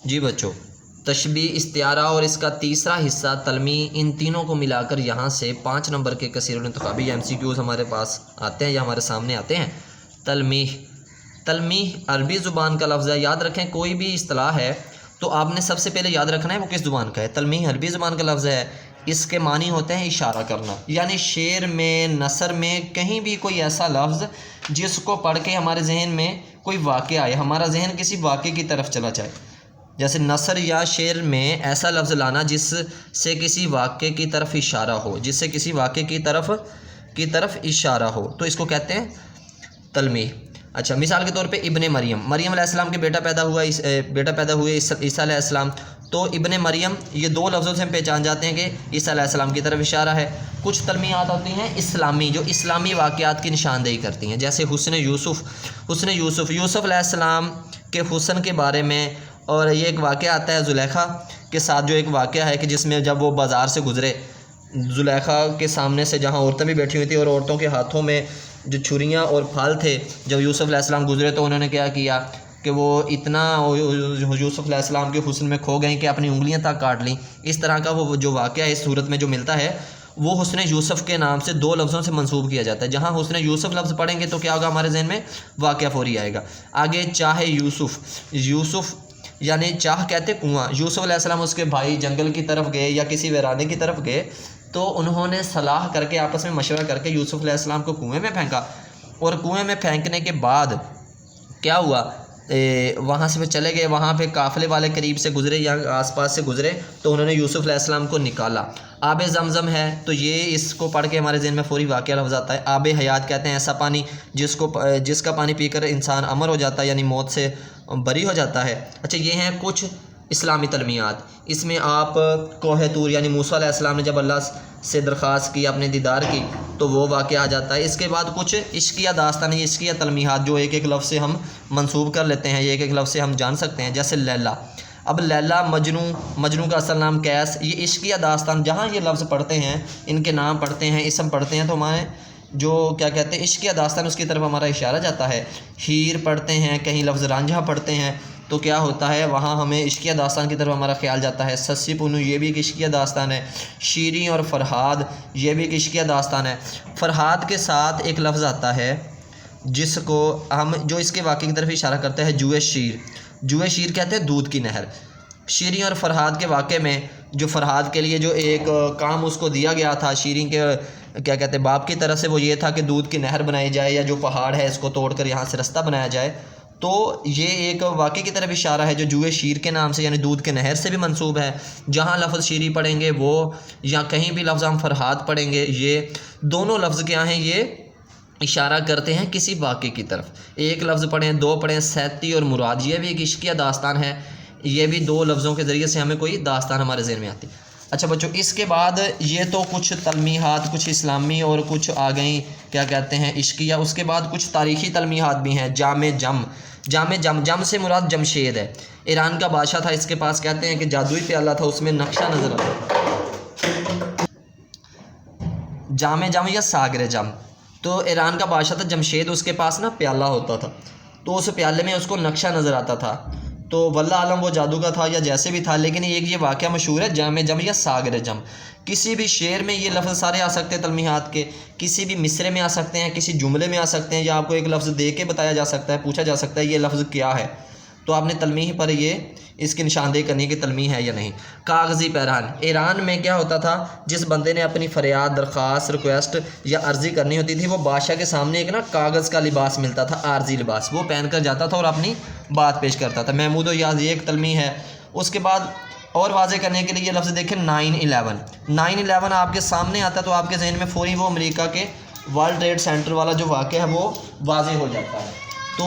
جی بچوں، تشبیہ، استعارہ اور اس کا تیسرا حصہ تلمیح، ان تینوں کو ملا کر یہاں سے 5 نمبر کے کثیر الانتخابی MCQs ہمارے پاس آتے ہیں یا ہمارے سامنے آتے ہیں۔ تلمیح، تلمیح عربی زبان کا لفظ ہے۔ یاد رکھیں کوئی بھی اصطلاح ہے تو آپ نے سب سے پہلے یاد رکھنا ہے وہ کس زبان کا ہے۔ تلمیح عربی زبان کا لفظ ہے، اس کے معنی ہوتے ہیں اشارہ کرنا، یعنی شعر میں، نثر میں کہیں بھی کوئی ایسا لفظ جس کو پڑھ کے ہمارے ذہن میں کوئی واقعہ آئے، ہمارا ذہن کسی واقعے کی طرف چلا جائے۔ جیسے نثر یا شعر میں ایسا لفظ لانا جس سے کسی واقعے کی طرف اشارہ ہو، جس سے کسی واقعے کی طرف اشارہ ہو، تو اس کو کہتے ہیں تلمیح۔ اچھا، مثال کے طور پہ ابن مریم، مریم علیہ السلام کے بیٹا پیدا ہوئے عیسیٰ علیہ السلام، تو ابن مریم یہ 2 لفظوں سے ہم پہچان جاتے ہیں کہ عیسیٰ علیہ السلام کی طرف اشارہ ہے۔ کچھ تلمیحات ہوتی ہیں اسلامی، جو اسلامی واقعات کی نشاندہی کرتی ہیں، جیسے حسن یوسف علیہ السلام کے حسن کے بارے میں، اور یہ ایک واقعہ آتا ہے زلیخا کے ساتھ، جو ایک واقعہ ہے کہ جس میں جب وہ بازار سے گزرے، زلیخا کے سامنے سے جہاں عورتیں بھی بیٹھی ہوئی تھیں اور عورتوں کے ہاتھوں میں جو چھریاں اور پھال تھے، جب یوسف علیہ السلام گزرے تو انہوں نے کیا کیا کہ وہ اتنا یوسف علیہ السلام کے حسن میں کھو گئیں کہ اپنی انگلیاں تک کاٹ لیں۔ اس طرح کا وہ جو واقعہ اس صورت میں جو ملتا ہے وہ حسن یوسف کے نام سے 2 لفظوں سے منسوب کیا جاتا ہے۔ جہاں حسن یوسف لفظ پڑھیں گے تو کیا ہوگا، ہمارے ذہن میں واقعہ فوری آئے گا۔ آگے چاہ یوسف یعنی چاہ کہتے کنواں، یوسف علیہ السلام اس کے بھائی جنگل کی طرف گئے یا کسی ویرانے کی طرف گئے تو انہوں نے صلاح کر کے آپس میں مشورہ کر کے یوسف علیہ السلام کو کنویں میں پھینکا، اور کنویں میں پھینکنے کے بعد کیا ہوا، وہاں سے چلے گئے، وہاں پہ قافلے والے قریب سے گزرے یا آس پاس سے گزرے تو انہوں نے یوسف علیہ السلام کو نکالا۔ آب زمزم ہے تو یہ اس کو پڑھ کے ہمارے ذہن میں فوری واقعہ لفظ آتا ہے۔ آب حیات کہتے ہیں ایسا پانی جس کا پانی پی کر انسان امر ہو جاتا ہے، یعنی موت سے بری ہو جاتا ہے۔ اچھا، یہ ہیں کچھ اسلامی تلمیحات۔ اس میں آپ کوہ طور یعنی موسیٰ علیہ السلام نے جب اللہ سے درخواست کی، اپنے دیدار کی، تو وہ واقعہ آ جاتا ہے۔ اس کے بعد کچھ عشقیہ داستان، عشقیہ تلمیحات جو ایک لفظ سے ہم منسوب کر لیتے ہیں، یہ ایک لفظ سے ہم جان سکتے ہیں، جیسے لیلا۔ اب لیلا، مجنوں کا اصل نام قیس، یہ عشقیہ داستان جہاں یہ لفظ پڑھتے ہیں، ان کے نام پڑھتے ہیں، اسم پڑھتے ہیں، تو ہمارے جو کیا کہتے ہیں عشقیہ داستان، اس کی طرف ہمارا اشارہ جاتا ہے۔ ہیر پڑھتے ہیں، کہیں لفظ رانجھا پڑھتے ہیں تو کیا ہوتا ہے، وہاں ہمیں عشقیہ داستان کی طرف ہمارا خیال جاتا ہے۔ سسی پونو، یہ بھی ایک عشقیہ داستان ہے۔ شیریں اور فرہاد، یہ بھی ایک عشقیہ داستان ہے۔ فرہاد کے ساتھ ایک لفظ آتا ہے جس کو ہم جو اس کے واقعے کی طرف اشارہ کرتا ہے، جوئے شیر کہتے ہیں دودھ کی نہر۔ شیریں اور فرہاد کے واقعے میں جو فرہاد کے لیے جو ایک کام اس کو دیا گیا تھا شیریں کے کیا کہتے ہیں باپ کی طرف سے، وہ یہ تھا کہ دودھ کی نہر بنائی جائے، یا جو پہاڑ ہے اس کو توڑ کر یہاں سے رستہ بنایا جائے، تو یہ ایک واقعے کی طرف اشارہ ہے جو جوئے شیر کے نام سے یعنی دودھ کے نہر سے بھی منسوب ہے۔ جہاں لفظ شیری پڑھیں گے وہ، یا کہیں بھی لفظ ہم فرہاد پڑھیں گے، یہ دونوں لفظ کیا ہیں، یہ اشارہ کرتے ہیں کسی واقعے کی طرف۔ ایک لفظ پڑھیں، 2 پڑھیں، سیتی اور مراد، یہ بھی ایک عشقیہ داستان ہے۔ یہ بھی 2 لفظوں کے ذریعے سے ہمیں کوئی داستان ہمارے ذہن میں آتی۔ اچھا بچوں، اس کے بعد یہ تو کچھ تلمیحات، کچھ اسلامی اور کچھ آ گئیں کیا کہتے ہیں عشقیہ۔ اس کے بعد کچھ تاریخی تلمیحات بھی ہیں۔ جام جم سے مراد جمشید ہے، ایران کا بادشاہ تھا، اس کے پاس کہتے ہیں کہ جادوئی پیالہ تھا، اس میں نقشہ نظر آتا۔ جام جم یا ساگر جم، تو ایران کا بادشاہ تھا جمشید، اس کے پاس نا پیالہ ہوتا تھا، تو اس پیالے میں اس کو نقشہ نظر آتا تھا، تو واللہ عالم وہ جادو کا تھا یا جیسے بھی تھا، لیکن یہ واقعہ مشہور ہے جام جم یا ساگر جم۔ کسی بھی شعر میں یہ لفظ سارے آ سکتے ہیں تلمیحات کے، کسی بھی مصرے میں آ سکتے ہیں، کسی جملے میں آ سکتے ہیں، یا آپ کو ایک لفظ دے کے بتایا جا سکتا ہے، پوچھا جا سکتا ہے یہ لفظ کیا ہے، تو آپ نے تلمیح پر یہ اس کی نشاندہی کرنی کہ تلمیح ہے یا نہیں۔ کاغذی پیرہن، ایران میں کیا ہوتا تھا، جس بندے نے اپنی فریاد، درخواست، ریکویسٹ یا عرضی کرنی ہوتی تھی، وہ بادشاہ کے سامنے ایک نا کاغذ کا لباس ملتا تھا، عارضی لباس، وہ پہن کر جاتا تھا اور اپنی بات پیش کرتا تھا۔ محمود و یاز، یہ ایک تلمیح ہے۔ اس کے بعد اور واضح کرنے کے لیے یہ لفظ دیکھیں 9/11 آپ کے سامنے آتا ہے تو آپ کے ذہن میں فوری وہ امریکہ کے ورلڈ ٹریڈ سینٹر والا جو واقعہ ہے وہ واضح ہو جاتا ہے۔ تو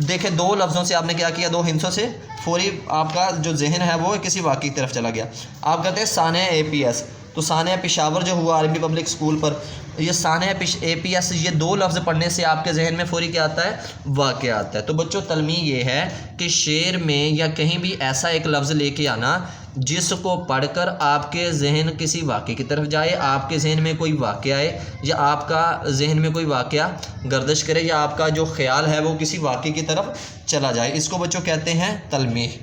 دیکھیں 2 لفظوں سے آپ نے کیا کیا، 2 ہندسوں سے فوری آپ کا جو ذہن ہے وہ کسی واقعے کی طرف چلا گیا۔ آپ کہتے ہیں سانحہ APS، تو سانحہ پشاور جو ہوا عربی پبلک اسکول پر، یہ سانحہ APS، یہ 2 لفظ پڑھنے سے آپ کے ذہن میں فوری کیا آتا ہے، واقعہ آتا ہے۔ تو بچوں تلمیح یہ ہے کہ شعر میں یا کہیں بھی ایسا ایک لفظ لے کے آنا جس کو پڑھ کر آپ کے ذہن کسی واقعے کی طرف جائے، آپ کے ذہن میں کوئی واقعہ آئے، یا آپ کا ذہن میں کوئی واقعہ گردش کرے، یا آپ کا جو خیال ہے وہ کسی واقعے کی طرف چلا جائے، اس کو بچوں کہتے ہیں تلمیح۔